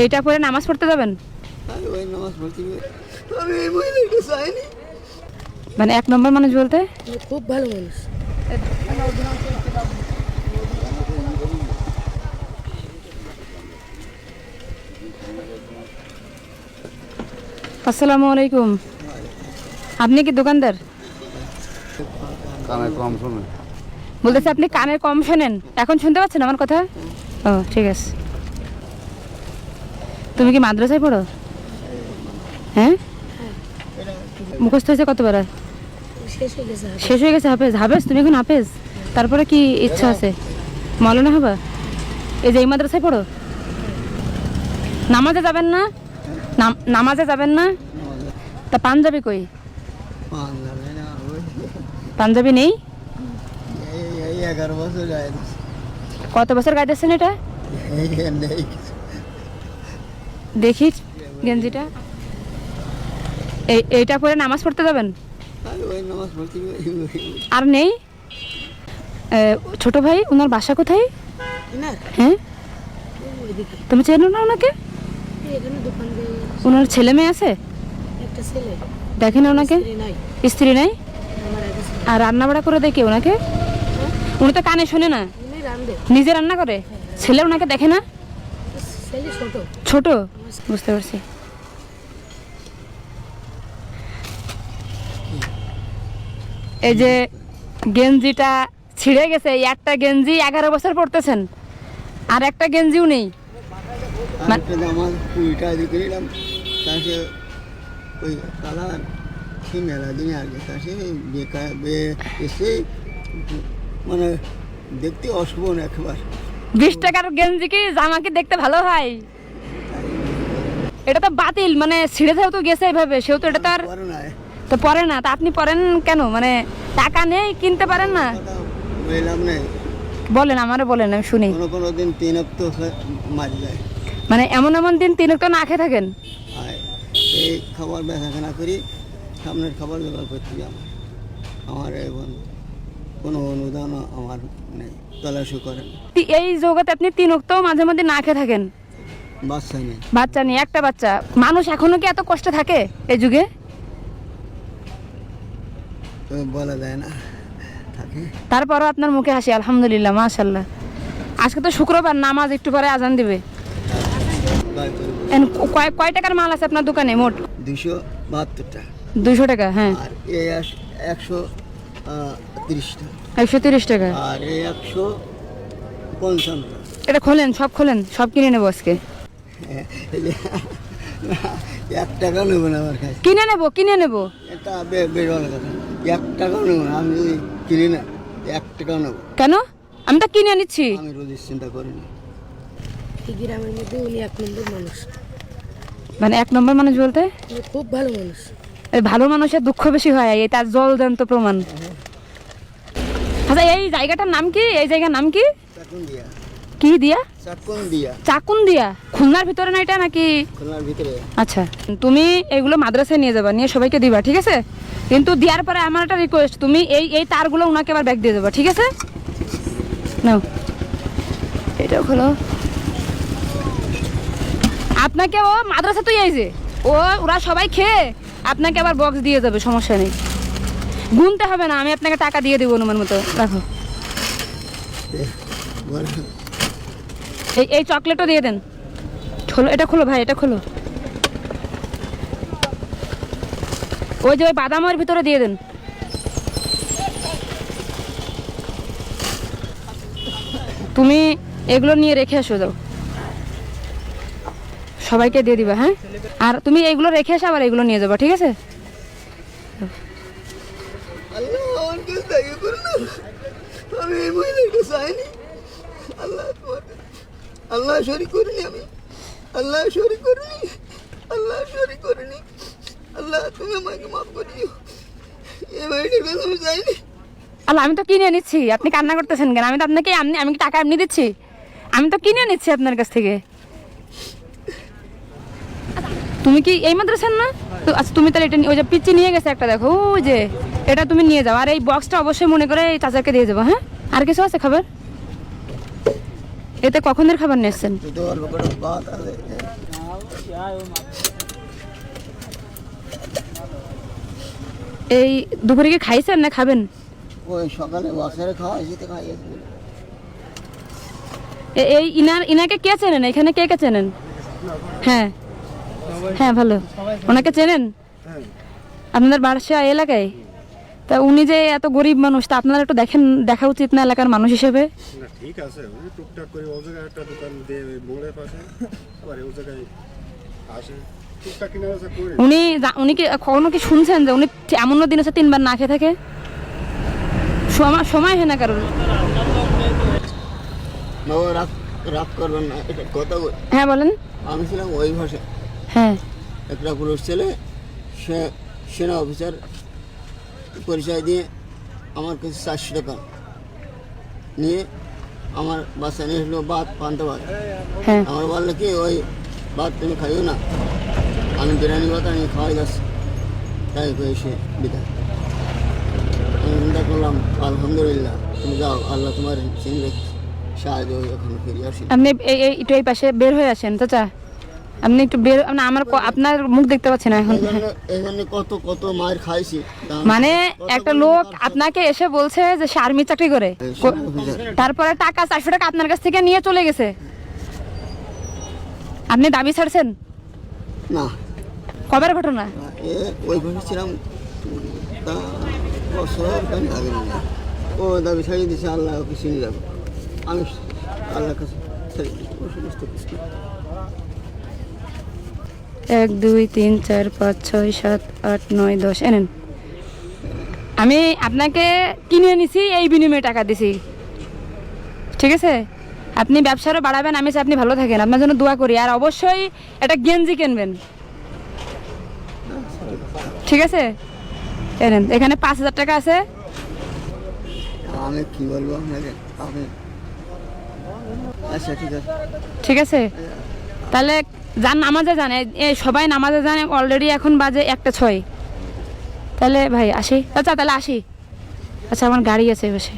এইটা পরে নামাজ পড়তে যাবেন? মানে 1 নম্বর মানুষ বলতে খুব ভালো মানুষ। আসসালামু আলাইকুম। আপনি কি দোকানদার? কানে কম শুনে। বলতেছে আপনি কানে কম শোনেন। এখন শুনতে পাচ্ছেন আমার কথা? ও ঠিক আছে। তুমি কি মাদ্রাসায় পড়ো? হ্যাঁ, মুখস্থ হয়েছে কতবার? শেষ হয়ে গেছে হাফেজ? হাফেজ তুমি এখন হাফেজ? তারপরে কি ইচ্ছা আছে? মৌলানা হবা? এই যে এই মাদ্রাসায় পড়ো? নামাজে যাবেন না? নামাজে যাবেন না? তা পাঞ্জাবি কই? পাঞ্জাবি নেই? 11 বছর গায়ে কত বছর গাইতেছেন এটা? দেখি গেঞ্জিটা। এইটা পরে নামাজ পড়তে যাবেন? আর নেই? ছোট ভাই ওনার বাসা কোথায়? হ্যাঁ, তুমি চেনো না ওনাকে? ওনার ছেলে মেয়ে আছে? দেখেন ওনাকে, স্ত্রী নাই? আর রান্না বাড়া করে দেখে ওনাকে? উনি তো কানে শোনে না, নিজে রান্না করে। ছেলে ওনাকে দেখে না? ছোট, বুঝতে পারছি। এই যে গেঞ্জিটা ছিঁড়ে গেছে, একটা গেঞ্জি 11 বছর পড়তেছেন, আর একটা গেঞ্জিও নেই। মানে দেখতে অশুভ একবার। 20 টাকার গেঞ্জি কি জামা কি দেখতে ভালো হয়? এটা তো বাতিল, মানে ছিঁড়ে যেহেতু গেছে এইভাবে, সেহেতু এটা তো আর তো পরে না। তা আপনি পরেন কেন? মানে টাকা নেই, কিনতে পারেন না? বলেন, আমারও বলেন, আমি শুনি। কোনো দিন 3 অক্ত মারি যায়। মানে এমন এমন দিন 3 তো না খেয়ে থাকেন? এই খাবার বেচাকেনা করি, সামনের খাবার জোগাড় করতে আমার এখন কোনো অনুদান আমার নেই, তলাশও করেন। এই জগতে আপনি 3 তো মাঝে মধ্যে না খেয়ে থাকেন? বাচ্চা নেই। বাচ্চা নেই, একটা বাচ্চা। মানুষ এখনো কি এত কষ্ট থাকে এই যুগে? বলা যায় না থাকে। তারপরও আপনার মুখে হাসি, আলহামদুলিল্লাহ, মাশাআল্লাহ। আজকে তো শুক্রবার, নামাজ একটু পরে আজান দিবে। কয় টাকার মাল আছে আপনার দোকানে মোট? 272 টাকা। 200 টাকা, হ্যাঁ। আর এই 130 টাকা। 130 টাকা। আর এই 155 টাকা। এটা খোলেন, সব খোলেন, সব কিনে নেবো আজকে। 1 টাকা নেব না আমার কাছে। কিনে নেবো। এটা বের হলো কথা। 1 টাকাও নেব না, আমি কিনি না। 1 টাকাও নেব। কেন? আমি তো কিনে নিচ্ছি। আমি রোজের চিন্তা করি না। এই গ্রামের মধ্যে উনি 1 নম্বর মানুষ। মানে 1 নম্বর মানুষ বলতে খুব ভালো মানুষ। ভালো মানুষের দুঃখ বেশি হয়, এই তার জলজান্ত প্রমাণ। আচ্ছা, এই জায়গাটার নাম কি? এই জায়গার নাম কি? চাকুন্দিয়া। কি দিয়া? চাকুন্দিয়া। চাকুন্দিয়া। খুলনার ভিতরে না এটা নাকি? খুলনার ভিতরে। আচ্ছা, তুমি এগুলো মাদ্রাসায় নিয়ে যাবা, নিয়ে সবাইকে দিবা, ঠিক আছে? কিন্তু দেওয়ার পরে আমার একটা রিকোয়েস্ট, তুমি এই তারগুলো ওনাকে আবার ব্যাগ দিয়ে দেবা, ঠিক আছে? নাও, এটাও খোলো। আপনাকে ও মাদ্রাসা তুই এই যে ওরা সবাই খেয়ে আপনাকে আবার বক্স দিয়ে যাবে, সমস্যা নেই। গুনতে হবে না, আমি আপনাকে টাকা দিয়ে দেবো অনুমান মতো। রাখো। এই চকলেটও দিয়ে দেন। খোলো, এটা খোলো ভাই, এটা খোলো। ওই যে ওই বাদামের ভিতরে দিয়ে দেন। তুমি এগুলো নিয়ে রেখে আসো, যাও, সবাইকে দিয়ে দিবা, হ্যাঁ? আর তুমি এইগুলো রেখে এসে আবার এগুলো নিয়ে যাবা, ঠিক আছে? আমি এই মহিলাকে চাইনি। আল্লাহ শরীক করিনি, আমি আল্লাহ শরীক করিনি, আল্লাহ শরীক করিনি। আল্লাহ তুমি আমাকে মাফ করে দিও। এই মহিলার কাছে আমি চাইনি। আল্লাহ, আমি তো কিনে নিচ্ছি, আপনি কান্না করতেছেন কেন? আমি তো আপনাকে আমি কি টাকা এমনি দিচ্ছি? আমি তো কিনে নিচ্ছি আপনার কাছ থেকে। তুমি কি এই মাদ্রাসার না? তো আচ্ছা, তুমি তাহলে এটা ওই যে পিচ্চি নিয়ে গেছে একটা, দেখো ওই যে, এটা তুমি নিয়ে যাও। আর এই বক্সটা অবশ্যই মনে করে এই চাচাকে দিয়ে যাবো, হ্যাঁ? আর কিছু আছে খাবার? এতে কখনের খাবার নিয়ে এসছেন? তো অল্প করে ভাত আছে। এই দুপুরে কি খাইছেন না খাবেন? ওই সকালে বাসারে খাওয়াইছি তো খাইয়েছি। এই ইনাকে কে চেনেন? এখানে কে কে চেনেন? হ্যাঁ হ্যাঁ ভালো। ওনাকে চেনেন? আপনাদের বাসায় এলাকায়? তা উনি যে এত গরিব মানুষ, তা আপনারা একটু দেখা উচিত না এলাকার মানুষ হিসেবে? না ঠিক আছে, ওই টুকটাক করে ও জায়গায় একটা দোকান দিয়ে ওই মোড়ের পাশে আবার ও জায়গায় আসে টুকটাক কিনা বেচা করে। উনি কি কখনো কি শুনছেন যে উনি এমন দিন আছে 3 বার না খেয়ে থাকে? সময় হয় না কারণ। বাবা রাগ করবেন না, এটা কথা হ্যাঁ বলেন। আমি ছিলাম ওই ভাষায়। হ্যাঁ একটা পুরুষ ছেলে, সে সেনা অফিসার পরিচয় দিয়ে আমার কাছে 400 টাকা নিয়ে আমার বাসা নিয়ে এসলো ভাত, পান্তা ভাত। হ্যাঁ আমার বললো কি ওই ভাত তুমি খাইও না, আমি বিরিয়ানি ভাত আমি খাওয়াই যাচ্ছি। তাই করে সে বিদায়। আমি চিন্তা করলাম আলহামদুলিল্লাহ, তুমি যাও, আল্লাহ তোমার চিনি রেখে সাহায্য এখন ফিরে আসি। আপনি একটু এই পাশে বের হয়ে আসেন চাচা। আপনি একটু বের, আপনার মুখ দেখতে পাচ্ছি না এখন। এখানে কত কত মার খাইছি। মানে একটা লোক আপনাকে এসে বলছে যে সে আর্মি চাকরি করে, তারপরে টাকা 400 টাকা আপনার কাছ থেকে নিয়ে চলে গেছে। আপনি দাবি ছাড়ছেন? না, কবের ঘটনা? ওই ভাষা ছিলাম তা বছর আমি আগে না। ও দাবি ছাড়িয়ে দিয়েছে, আল্লাহ ওকে চিনি যাবো। আমি আল্লাহর কাছে ছেড়ে দিই ও সমস্ত কিছু। 1 2 3 4 5 6 7 8 9 10 এনেন। আমি আপনাকে কিনে নিছি, এই বিনিময়ে টাকা দিছি, ঠিক আছে? আপনি ব্যবসারও বাড়াবেন, আমি চাই আপনি ভালো থাকেন, আপনার জন্য দোয়া করি। আর অবশ্যই একটা গেঞ্জি কিনবেন, ঠিক আছে? এনেন, এখানে 5000 টাকা আছে। আমি কি বলবো আপনাকে, আপনি আচ্ছা ঠিক আছে। ঠিক আছে, তাহলে যান নামাজে যান। এই সবাই নামাজে যান, অলরেডি এখন বাজে 1টা 6। তাহলে ভাই আসি, আচ্ছা তাহলে আসি। আচ্ছা আমার গাড়ি আছে বসে।